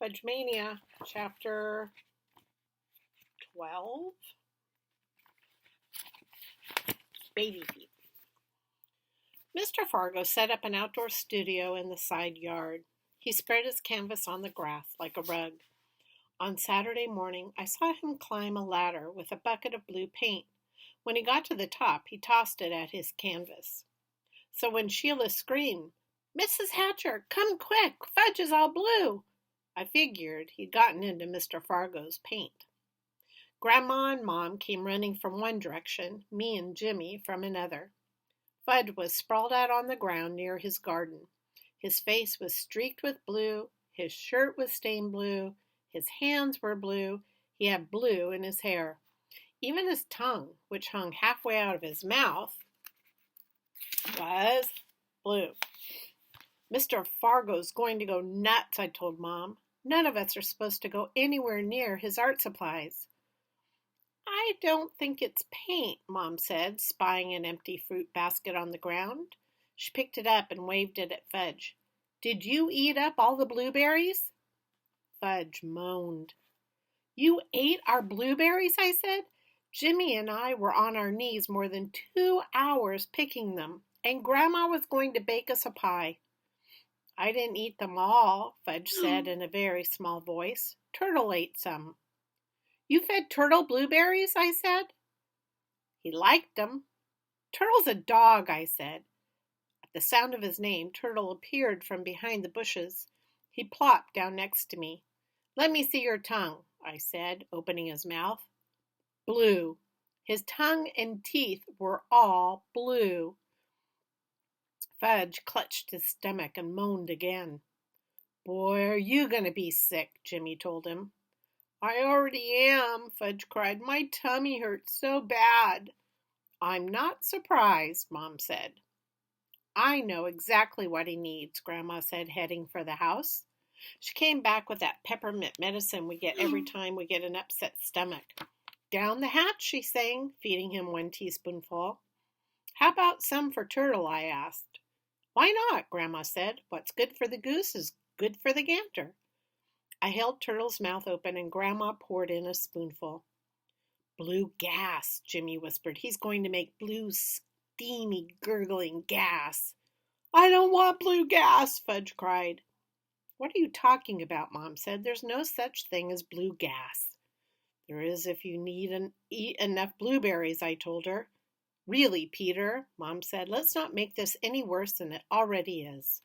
Fudge-Mania, Chapter 12, Baby Feet. Mr. Fargo set up an outdoor studio in the side yard. He spread his canvas on the grass like a rug. On Saturday morning, I saw him climb a ladder with a bucket of blue paint. When he got to the top, he tossed it at his canvas. So when Sheila screamed, "Mrs. Hatcher, come quick, Fudge is all blue," I figured he'd gotten into Mr. Fargo's paint. Grandma and Mom came running from one direction, me and Jimmy from another. Fudge was sprawled out on the ground near his garden. His face was streaked with blue, his shirt was stained blue, his hands were blue, he had blue in his hair. Even his tongue, which hung halfway out of his mouth, was blue. "Mr. Fargo's going to go nuts," I told Mom. "None of us are supposed to go anywhere near his art supplies." "I don't think it's paint," Mom said, spying an empty fruit basket on the ground. She picked it up and waved it at Fudge. "Did you eat up all the blueberries?" Fudge moaned. "You ate our blueberries?" I said. "Jimmy and I were on our knees more than 2 hours picking them, and Grandma was going to bake us a pie." "I didn't eat them all," Fudge said in a very small voice. "Turtle ate some." "You fed Turtle blueberries?" I said. "He liked them." "Turtle's a dog," I said. At the sound of his name, Turtle appeared from behind the bushes. He plopped down next to me. "Let me see your tongue," I said, opening his mouth. Blue. His tongue and teeth were all blue. Fudge clutched his stomach and moaned again. "Boy, are you going to be sick," Jimmy told him. "I already am," Fudge cried. "My tummy hurts so bad." "I'm not surprised," Mom said. "I know exactly what he needs," Grandma said, heading for the house. She came back with that peppermint medicine we get every time we get an upset stomach. "Down the hatch," she sang, feeding him 1 teaspoonful. "How about some for Turtle?" I asked. "Why not?" Grandma said. "What's good for the goose is good for the gander." I held Turtle's mouth open and Grandma poured in a spoonful. "Blue gas," Jimmy whispered. "He's going to make blue, steamy, gurgling gas." "I don't want blue gas," Fudge cried. "What are you talking about?" Mom said. "There's no such thing as blue gas." "There is if you eat enough blueberries," I told her. "Really, Peter," Mom said, "let's not make this any worse than it already is."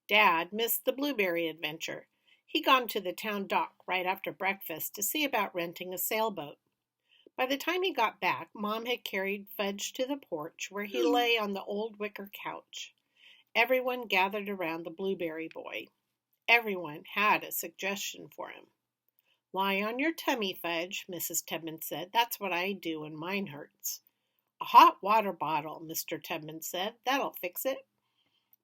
Dad missed the blueberry adventure. He'd gone to the town dock right after breakfast to see about renting a sailboat. By the time he got back, Mom had carried Fudge to the porch where he lay on the old wicker couch. Everyone gathered around the blueberry boy. Everyone had a suggestion for him. "Lie on your tummy, Fudge," Mrs. Tubman said. "That's what I do when mine hurts." "A hot water bottle," Mr. Tubman said. "That'll fix it."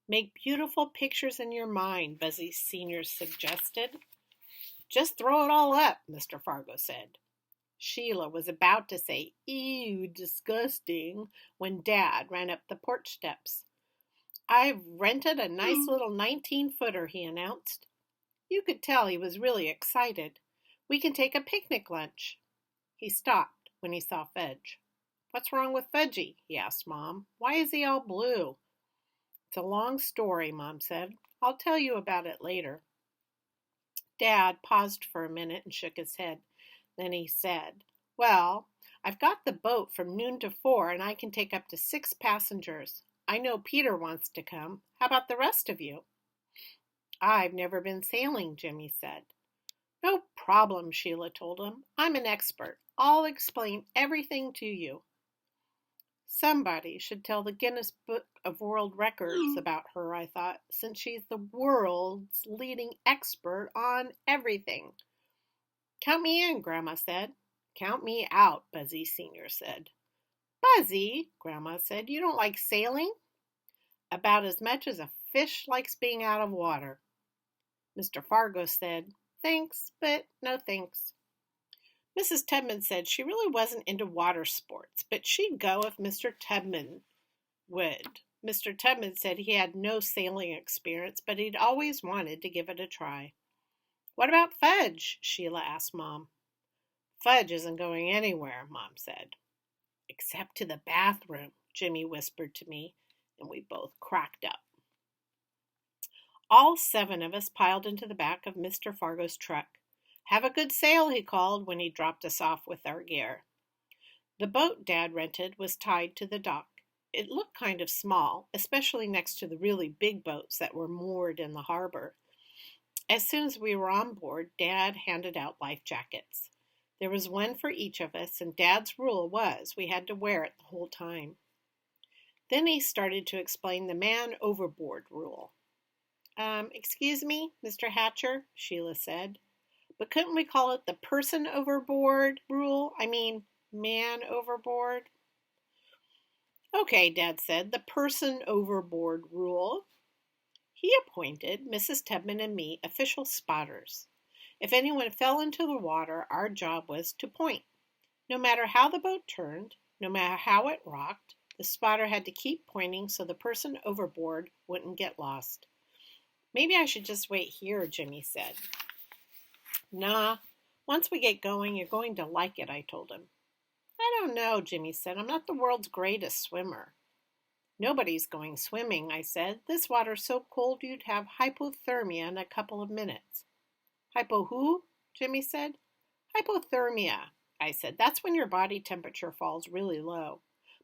"Make beautiful pictures in your mind," Buzzy Sr. suggested. "Just throw it all up," Mr. Fargo said. Sheila was about to say, "Ew, disgusting," when Dad ran up the porch steps. "I've rented a nice little 19-footer, he announced. You could tell he was really excited. "We can take a picnic lunch." He stopped when he saw Fudge. "What's wrong with Fudgy?" he asked Mom. "Why is he all blue?" "It's a long story," Mom said. "I'll tell you about it later." Dad paused for a minute and shook his head. Then he said, "Well, I've got the boat from noon to 4, and I can take up to 6 passengers. I know Peter wants to come. How about the rest of you?" "I've never been sailing," Jimmy said. "No problem," Sheila told him. "I'm an expert. I'll explain everything to you." Somebody should tell the Guinness Book of World Records about her, I thought, since she's the world's leading expert on everything. "Count me in," Grandma said. "Count me out," Buzzy Sr. said. "Buzzy," Grandma said, "you don't like sailing?" "About as much as a fish likes being out of water." Mr. Fargo said, "Thanks, but no thanks." Mrs. Tubman said she really wasn't into water sports, but she'd go if Mr. Tubman would. Mr. Tubman said he had no sailing experience, but he'd always wanted to give it a try. "What about Fudge?" Sheila asked Mom. "Fudge isn't going anywhere," Mom said. "Except to the bathroom," Jimmy whispered to me, and we both cracked up. All 7 of us piled into the back of Mr. Fargo's truck. "Have a good sail," he called when he dropped us off with our gear. The boat Dad rented was tied to the dock. It looked kind of small, especially next to the really big boats that were moored in the harbor. As soon as we were on board, Dad handed out life jackets. There was one for each of us, and Dad's rule was we had to wear it the whole time. Then he started to explain the man overboard rule. Excuse me, Mr. Hatcher," Sheila said, "but couldn't we call it the person overboard rule? I mean, man overboard?" "Okay," Dad said, "the person overboard rule." He appointed Mrs. Tubman and me official spotters. If anyone fell into the water, our job was to point. No matter how the boat turned, no matter how it rocked, the spotter had to keep pointing so the person overboard wouldn't get lost. "Maybe I should just wait here," Jimmy said. "Nah, once we get going, you're going to like it," I told him. "I don't know," Jimmy said. "I'm not the world's greatest swimmer." "Nobody's going swimming," I said. "This water's so cold you'd have hypothermia in a couple of minutes." "Hypo who?" Jimmy said. "Hypothermia," I said. "That's when your body temperature falls really low.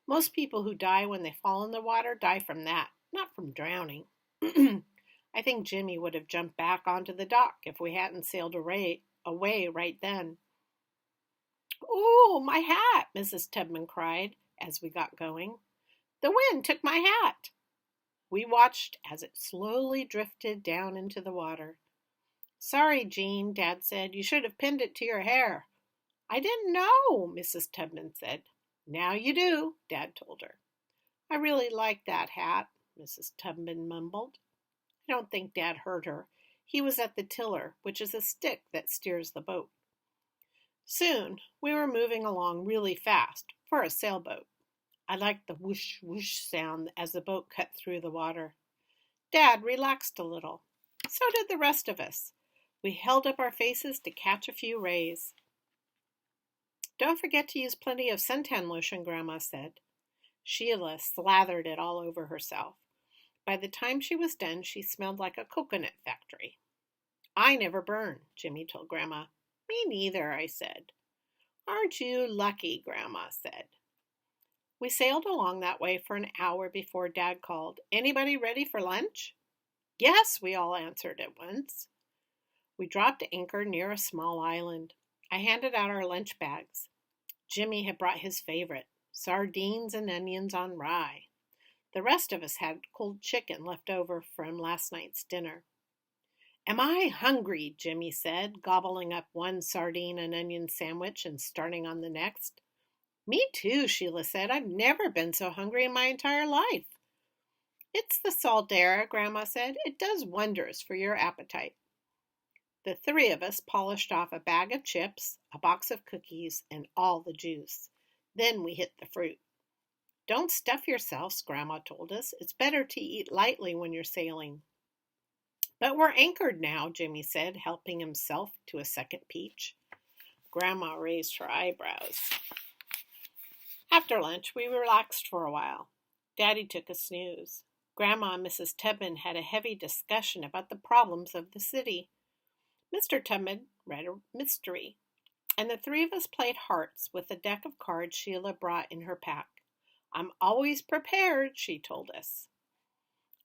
Most people who die when they fall in the water die from that, not from drowning." I think Jimmy would have jumped back onto the dock if we hadn't sailed away right then. "Oh, my hat!" Mrs. Tubman cried as we got going. "The wind took my hat." We watched as it slowly drifted down into the water. "Sorry, Jean," Dad said. "You should have pinned it to your hair." "I didn't know," Mrs. Tubman said. "Now you do," Dad told her. "I really like that hat," Mrs. Tubman mumbled. I don't think Dad heard her. He was at the tiller, which is a stick that steers the boat. Soon we were moving along really fast for a sailboat. I liked the whoosh whoosh sound as the boat cut through the water. Dad relaxed a little. So did the rest of us. We held up our faces to catch a few rays. "Don't forget to use plenty of suntan lotion," Grandma said. Sheila slathered it all over herself. By the time she was done, she smelled like a coconut factory. "I never burn," Jimmy told Grandma. "Me neither," I said. "Aren't you lucky?" Grandma said. We sailed along that way for an hour before Dad called, "Anybody ready for lunch?" "Yes," we all answered at once. We dropped anchor near a small island. I handed out our lunch bags. Jimmy had brought his favorite, sardines and onions on rye. The rest of us had cold chicken left over from last night's dinner. "Am I hungry?" Jimmy said, gobbling up one sardine and onion sandwich and starting on the next. "Me too," Sheila said. "I've never been so hungry in my entire life." "It's the salt air," Grandma said. "It does wonders for your appetite." The 3 of us polished off a bag of chips, a box of cookies, and all the juice. Then we hit the fruit. "Don't stuff yourselves," Grandma told us. "It's better to eat lightly when you're sailing." "But we're anchored now," Jimmy said, helping himself to a second peach. Grandma raised her eyebrows. After lunch, we relaxed for a while. Daddy took a snooze. Grandma and Mrs. Tubman had a heavy discussion about the problems of the city. Mr. Tubman read a mystery, and the 3 of us played hearts with a deck of cards Sheila brought in her pack. "I'm always prepared," she told us.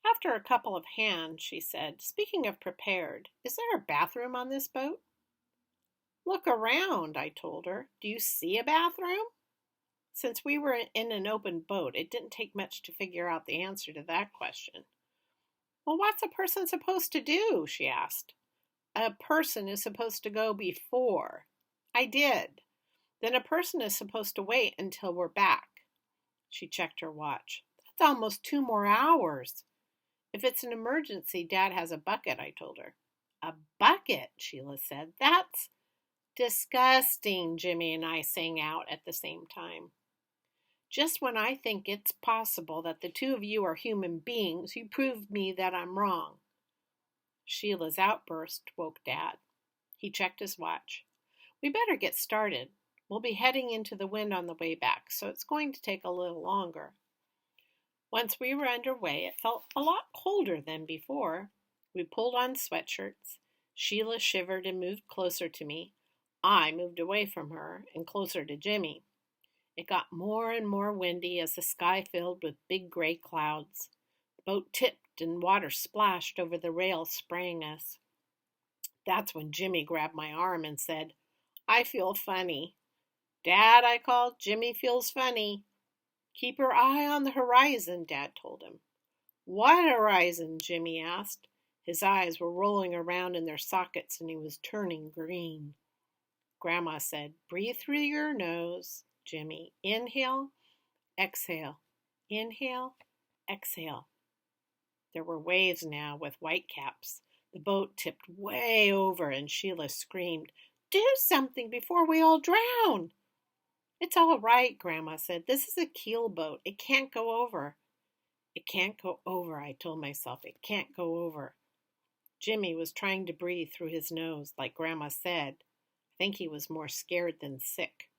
After a couple of hands, she said, "Speaking of prepared, is there a bathroom on this boat?" "Look around," I told her. "Do you see a bathroom?" Since we were in an open boat, it didn't take much to figure out the answer to that question. "Well, what's a person supposed to do?" she asked. "A person is supposed to go before." "I did. Then a person is supposed to wait until we're back." She checked her watch. "That's almost 2 more hours." "If it's an emergency, Dad has a bucket," I told her. "A bucket," Sheila said. "That's disgusting," Jimmy and I sang out at the same time. Just when I think it's possible that the two of you are human beings, you prove me that I'm wrong." Sheila's outburst woke Dad. He checked his watch. "We better get started. We'll be heading into the wind on the way back, so it's going to take a little longer." Once we were underway, it felt a lot colder than before. We pulled on sweatshirts. Sheila shivered and moved closer to me. I moved away from her and closer to Jimmy. It got more and more windy as the sky filled with big gray clouds. The boat tipped and water splashed over the rail, spraying us. That's when Jimmy grabbed my arm and said, "I feel funny." "Dad," I called, "Jimmy feels funny." "Keep your eye on the horizon," Dad told him. "What horizon?" Jimmy asked. His eyes were rolling around in their sockets and he was turning green. Grandma said, "Breathe through your nose, Jimmy. Inhale, exhale. Inhale, exhale." There were waves now with white caps. The boat tipped way over and Sheila screamed, "Do something before we all drown." "It's all right," Grandma said. "This is a keel boat. It can't go over." "It can't go over," I told myself. "It can't go over." Jimmy was trying to breathe through his nose, like Grandma said. I think he was more scared than sick.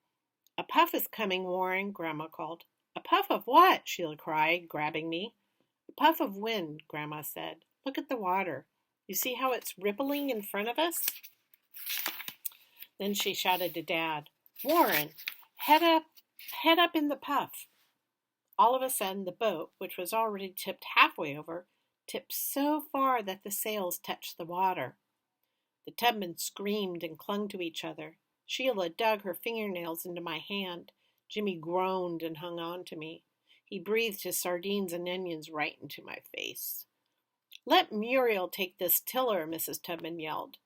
"A puff is coming, Warren," Grandma called. "A puff of what?" Sheila cried, grabbing me. "A puff of wind," Grandma said. "Look at the water. You see how it's rippling in front of us?" Then she shouted to Dad, "Warren, head up in the puff." All of a sudden, the boat, which was already tipped halfway over, tipped so far that the sails touched the water. The tubmen screamed and clung to each other. Sheila dug her fingernails into my hand. Jimmy groaned and hung on to me. He breathed his sardines and onions right into my face. "Let Muriel take this tiller," Mrs. Tubman yelled.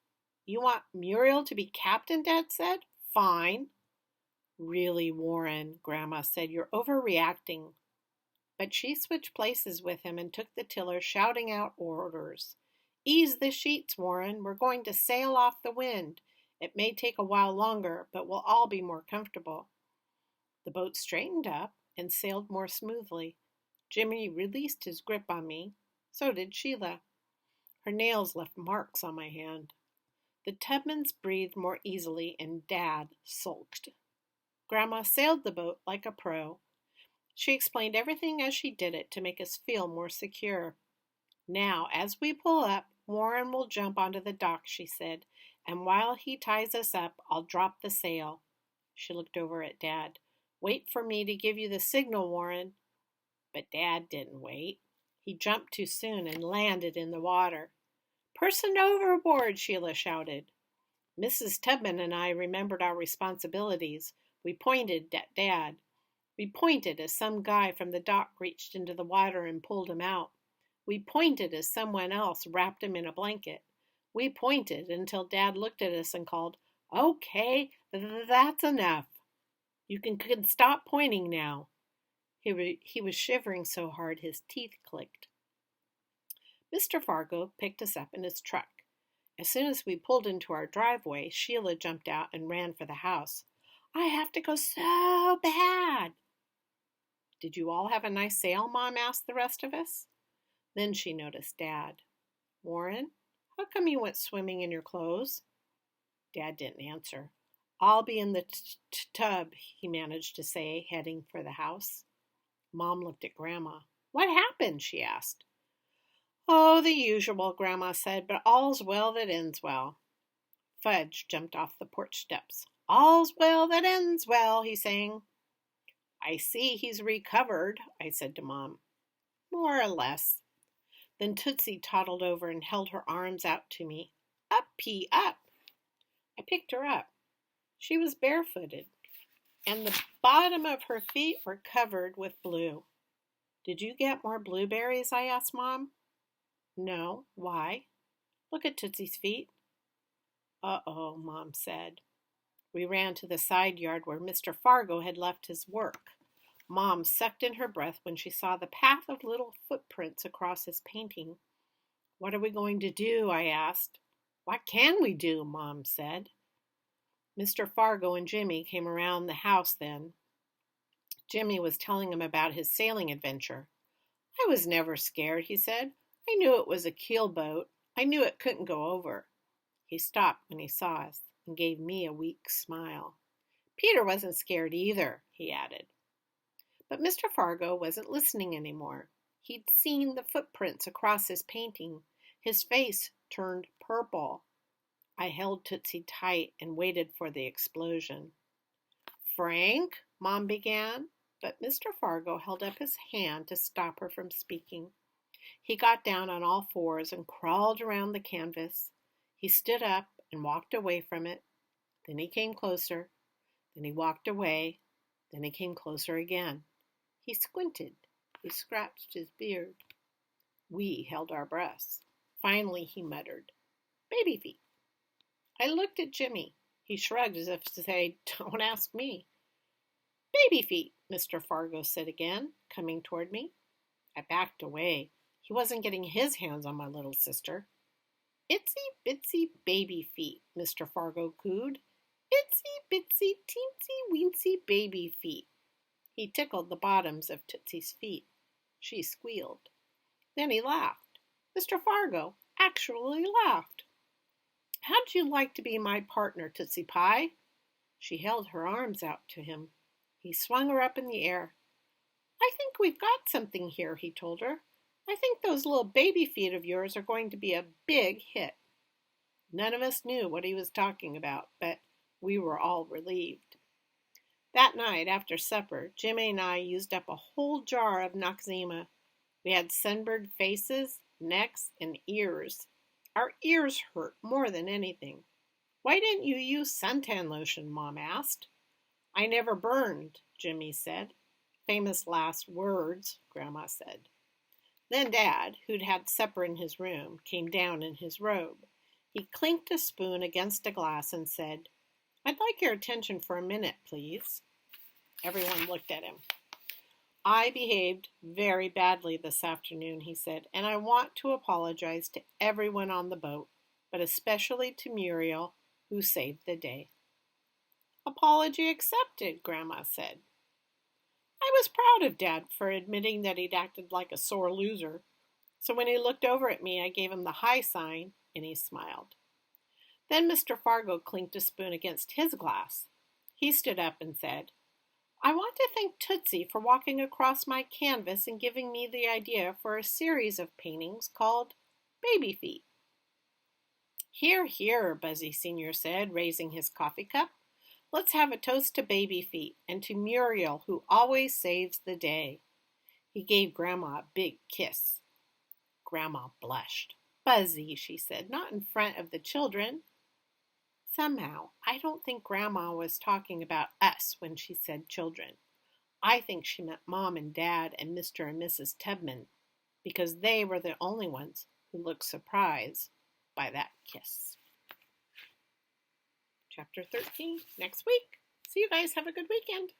"You want Muriel to be captain?" Dad said. "Fine." "Really, Warren," Grandma said, "you're overreacting." But she switched places with him and took the tiller, shouting out orders. "Ease the sheets, Warren. We're going to sail off the wind. It may take a while longer, but we'll all be more comfortable." The boat straightened up and sailed more smoothly. Jimmy released his grip on me. So did Sheila. Her nails left marks on my hand. The Tubmans breathed more easily and Dad sulked. Grandma sailed the boat like a pro. She explained everything as she did it to make us feel more secure. "Now, as we pull up, Warren will jump onto the dock," she said, "and while he ties us up, I'll drop the sail." She looked over at Dad. "Wait for me to give you the signal, Warren." But Dad didn't wait. He jumped too soon and landed in the water. "Person overboard!" Sheila shouted. Mrs. Tubman and I remembered our responsibilities. We pointed at Dad. We pointed as some guy from the dock reached into the water and pulled him out. We pointed as someone else wrapped him in a blanket. We pointed until Dad looked at us and called, "Okay, that's enough. You can stop pointing now." He was shivering so hard his teeth clicked. Mr. Fargo picked us up in his truck. As soon as we pulled into our driveway, Sheila jumped out and ran for the house. "I have to go so bad." "Did you all have a nice sail, Mom?" asked the rest of us. Then she noticed Dad. "Warren, how come you went swimming in your clothes?" Dad didn't answer. "I'll be in the tub," he managed to say, heading for the house. Mom looked at Grandma. "What happened?" she asked. "Oh, the usual," Grandma said, "but all's well that ends well." Fudge jumped off the porch steps. "All's well that ends well," he sang. "I see he's recovered," I said to Mom. "More or less." Then Tootsie toddled over and held her arms out to me. "Up, Pea, up." I picked her up. She was barefooted, and the bottom of her feet were covered with blue. "Did you get more blueberries?" I asked Mom. "No. Why?" "Look at Tootsie's feet." "Uh-oh," Mom said. We ran to the side yard where Mr. Fargo had left his work. Mom sucked in her breath when she saw the path of little footprints across his painting. "What are we going to do?" I asked. "What can we do?" Mom said. Mr. Fargo and Jimmy came around the house then. Jimmy was telling him about his sailing adventure. I was never scared, he said. I knew it was a keel boat. I knew it couldn't go over. He stopped when he saw us and gave me a weak smile. Peter wasn't scared either, he added. But Mr. Fargo wasn't listening anymore. He'd seen the footprints across his painting. His face turned purple. I held Tootsie tight and waited for the explosion. Frank, Mom began, but Mr. Fargo held up his hand to stop her from speaking. He got down on all fours and crawled around the canvas. He stood up and walked away from it. Then he came closer. Then he walked away. Then he came closer again. He squinted. He scratched his beard. We held our breaths. Finally, he muttered, "Baby feet." I looked at Jimmy. He shrugged as if to say, "Don't ask me." "Baby feet," Mr. Fargo said again, coming toward me. I backed away. He wasn't getting his hands on my little sister. "Itsy bitsy baby feet," Mr. Fargo cooed. "Itsy bitsy teensy weensy baby feet." He tickled the bottoms of Tootsie's feet. She squealed. Then he laughed. Mr. Fargo actually laughed. "How'd you like to be my partner, Tootsie Pie?" She held her arms out to him. He swung her up in the air. "I think we've got something here," he told her. "I think those little baby feet of yours are going to be a big hit." None of us knew what he was talking about, but we were all relieved. That night, after supper, Jimmy and I used up a whole jar of Noxzema. We had sunburned faces, necks, and ears. Our ears hurt more than anything. "Why didn't you use suntan lotion?" Mom asked. "I never burned," Jimmy said. Famous last words, Grandma said. Then Dad, who'd had supper in his room, came down in his robe. He clinked a spoon against a glass and said, "I'd like your attention for a minute, please." Everyone looked at him. "I behaved very badly this afternoon," he said, "and I want to apologize to everyone on the boat, but especially to Muriel, who saved the day." "Apology accepted," Grandma said. I was proud of Dad for admitting that he'd acted like a sore loser. So when he looked over at me, I gave him the high sign, and he smiled. Then Mr. Fargo clinked a spoon against his glass. He stood up and said, "I want to thank Tootsie for walking across my canvas and giving me the idea for a series of paintings called Baby Feet." "Hear, hear," Buzzy Sr. said, raising his coffee cup. "Let's have a toast to Baby Feet and to Muriel, who always saves the day." He gave Grandma a big kiss. Grandma blushed. "Buzzy," she said, "not in front of the children." Somehow, I don't think Grandma was talking about us when she said children. I think she meant Mom and Dad and Mr. and Mrs. Tubman, because they were the only ones who looked surprised by that kiss. Chapter 13, next week. See you guys. Have a good weekend.